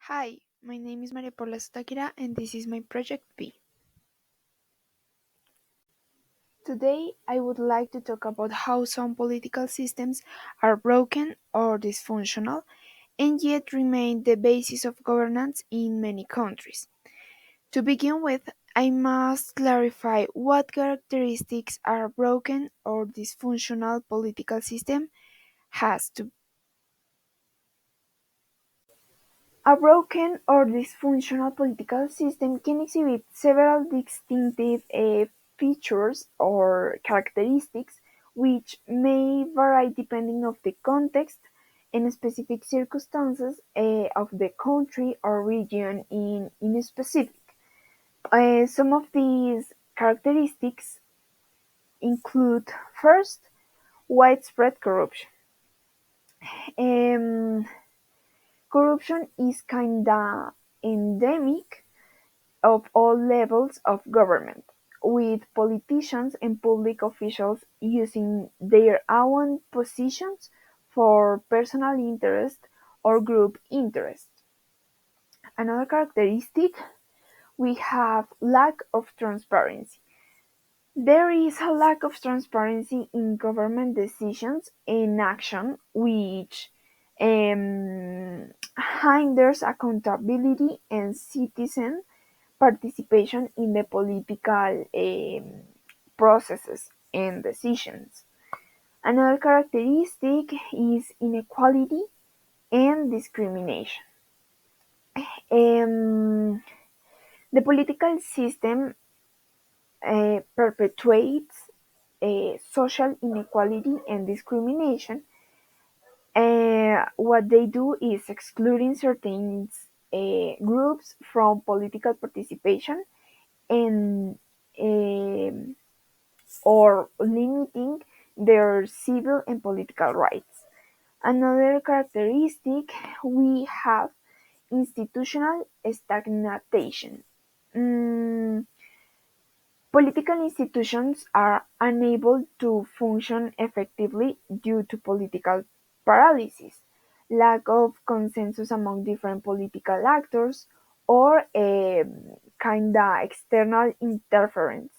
Hi, my name is Paula Sotaquira and this is my project B. Today, I would like to talk about how some political systems are broken or dysfunctional and yet remain the basis of governance in many countries. To begin with, I must clarify what characteristics a broken or dysfunctional political system has to. A broken or dysfunctional political system can exhibit several distinctive features or characteristics which may vary depending on the context and specific circumstances of the country or region in specific. Some of these characteristics include first, widespread corruption. Um, Corruption is kinda endemic of all levels of government, with politicians and public officials using their own positions for personal interest or group interest. Another characteristic, we have lack of transparency. There is a lack of transparency in government decisions and action, which hinders accountability and citizen participation in the political processes and decisions. Another characteristic is inequality and discrimination. Um, the political system perpetuates social inequality and discrimination. What they do is excluding certain groups from political participation and um, or limiting their civil and political rights. Another characteristic, we have institutional stagnation. Mm, Political institutions are unable to function effectively due to political paralysis, lack of consensus among different political actors, or a kinda external interference.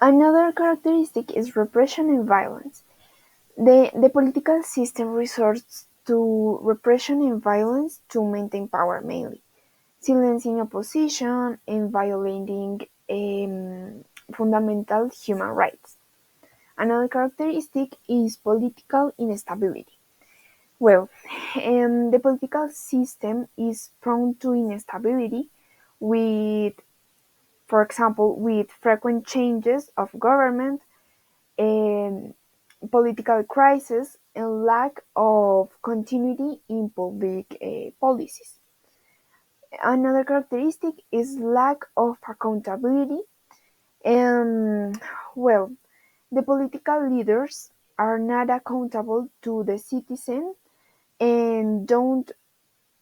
Another characteristic is repression and violence. The political system resorts to repression and violence to maintain power mainly, silencing opposition and violating fundamental human rights. Another characteristic is political instability. Well, the political system is prone to instability with, for example, with frequent changes of government, um, political crisis, and lack of continuity in public policies. Another characteristic is lack of accountability. And well, the political leaders are not accountable to the citizen and don't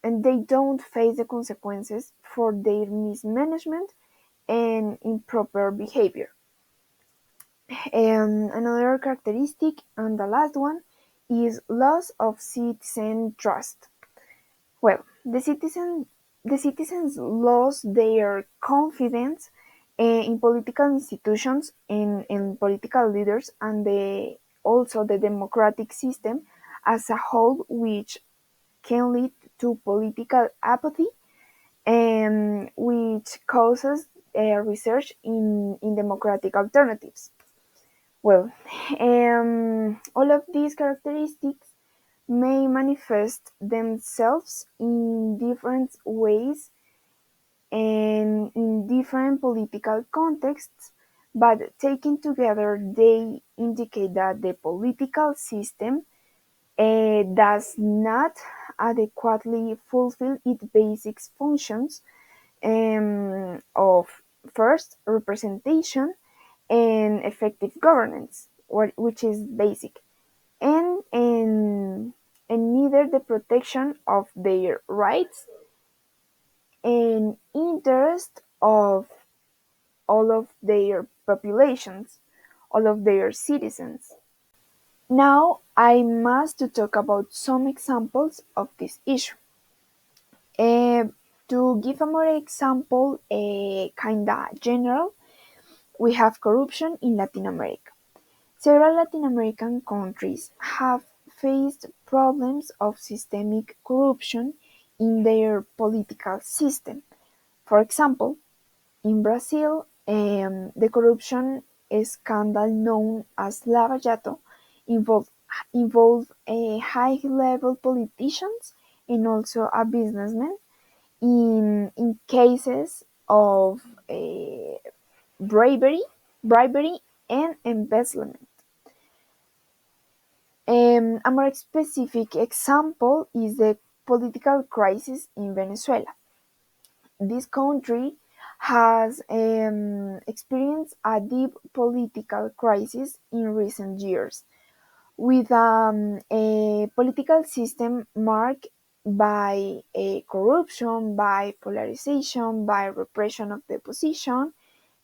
and they don't face the consequences for their mismanagement and improper behavior. And another characteristic, and the last one, is loss of citizen trust. Well, the citizens lost their confidence in political institutions and political leaders and also the democratic system as a whole, which can lead to political apathy and which causes research in democratic alternatives. Well, all of these characteristics may manifest themselves in different ways and in different political contexts, but taken together, they indicate that the political system does not adequately fulfill its basic functions of first representation and effective governance, which is basic, and neither the protection of their rights and interest of all of their populations, all of their citizens. Now I must to talk about some examples of this issue. Uh, to give a more example, kinda general, we have corruption in Latin America. Several Latin American countries have faced problems of systemic corruption in their political system. For example, in Brazil, the corruption scandal known as Lava Jato involved, involved high-level politicians and also a businessman in cases of bribery, bribery and embezzlement. A more specific example is the political crisis in Venezuela. This country has experienced a deep political crisis in recent years, with a political system marked by corruption, by polarization, by repression of the opposition,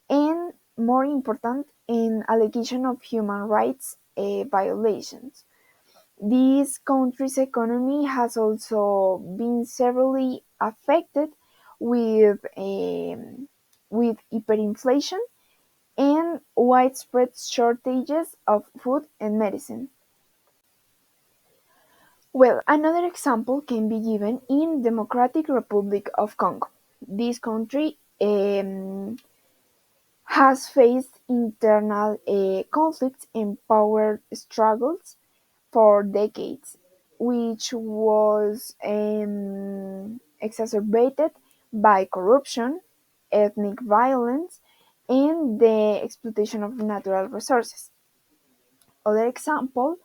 and more important, an allegation of human rights violations. This country's economy has also been severely affected with hyperinflation and widespread shortages of food and medicine. Well, another example can be given in Democratic Republic of Congo. This country has faced internal conflicts and power struggles for decades, which was exacerbated by corruption, ethnic violence, and the exploitation of natural resources. Other example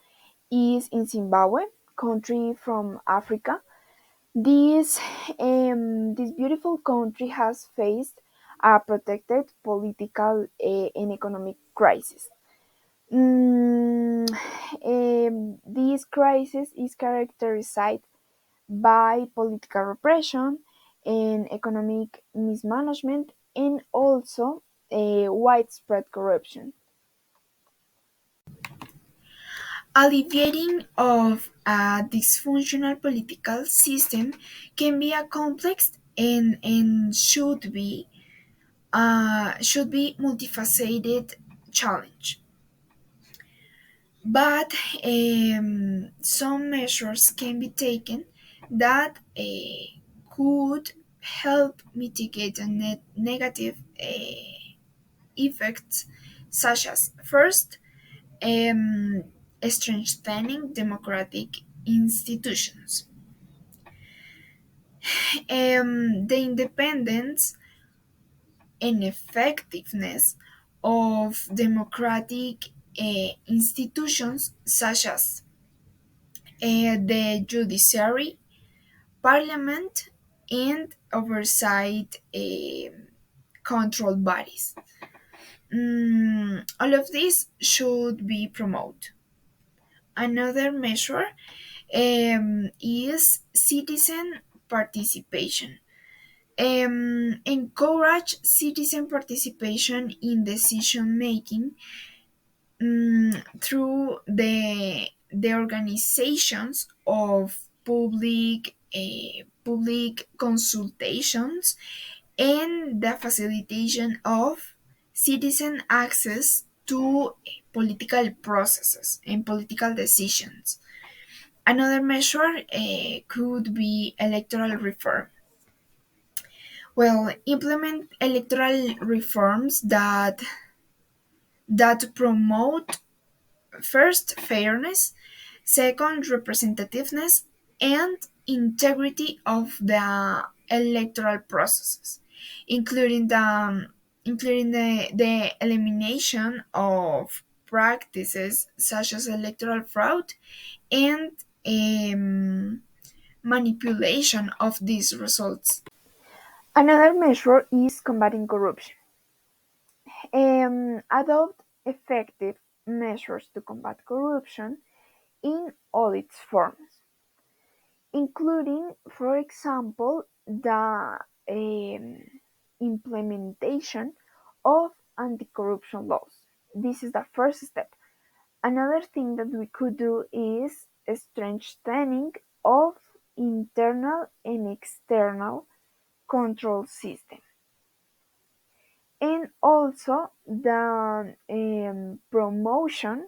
is in Zimbabwe, country from Africa. This beautiful country has faced a protected political and economic crisis. This crisis is characterized by political repression and economic mismanagement and also widespread corruption. Alleviating of a dysfunctional political system can be a complex and should be multifaceted challenge. But some measures can be taken that could help mitigate the negative effects, such as first, um, strengthening democratic institutions, the independence and effectiveness of democratic institutions such as the judiciary, parliament, and oversight control bodies. All of this should be promoted. Another measure is citizen participation. Encourage citizen participation in decision making through the organizations of public consultations and the facilitation of citizen access to political processes and political decisions. Another measure could be electoral reform. Well, implement electoral reforms that promote first fairness, second representativeness, and integrity of the electoral processes, including the elimination of practices such as electoral fraud and manipulation of these results. Another measure is combating corruption. Adopt effective measures to combat corruption in all its forms, including, for example, the implementation of anti corruption laws. This is the first step. Another thing that we could do is strengthening of internal and external control system, and also the promotion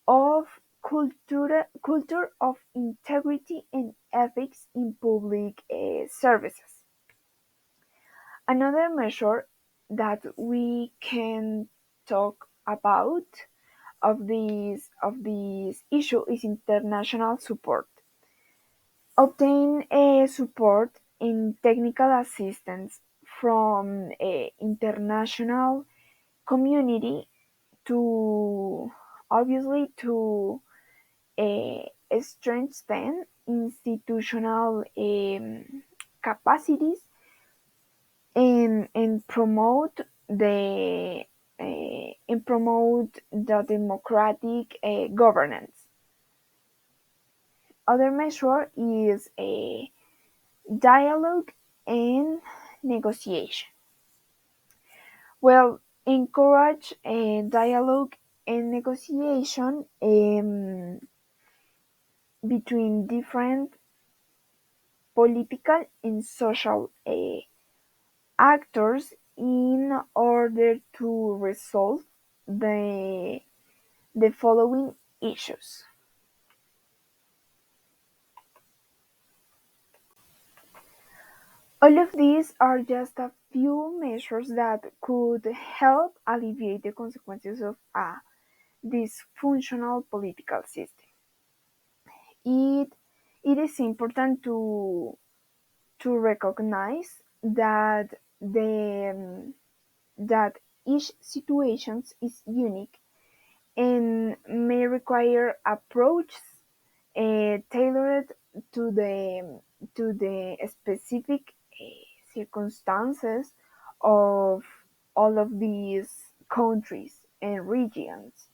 of culture of integrity and ethics in public services. Another measure that we can talk about of this issue is international support. Obtain support and technical assistance from international community to obviously to strengthen institutional capacities and promote the democratic governance. Other measure is a dialogue and negotiation. Well, encourage a dialogue and negotiation between different political and social actors in order to resolve the the following issues. All of these are just a few measures that could help alleviate the consequences of a dysfunctional political system. It, it is important to recognize that that each situation is unique and may require approaches tailored to the specific circumstances of all of these countries and regions.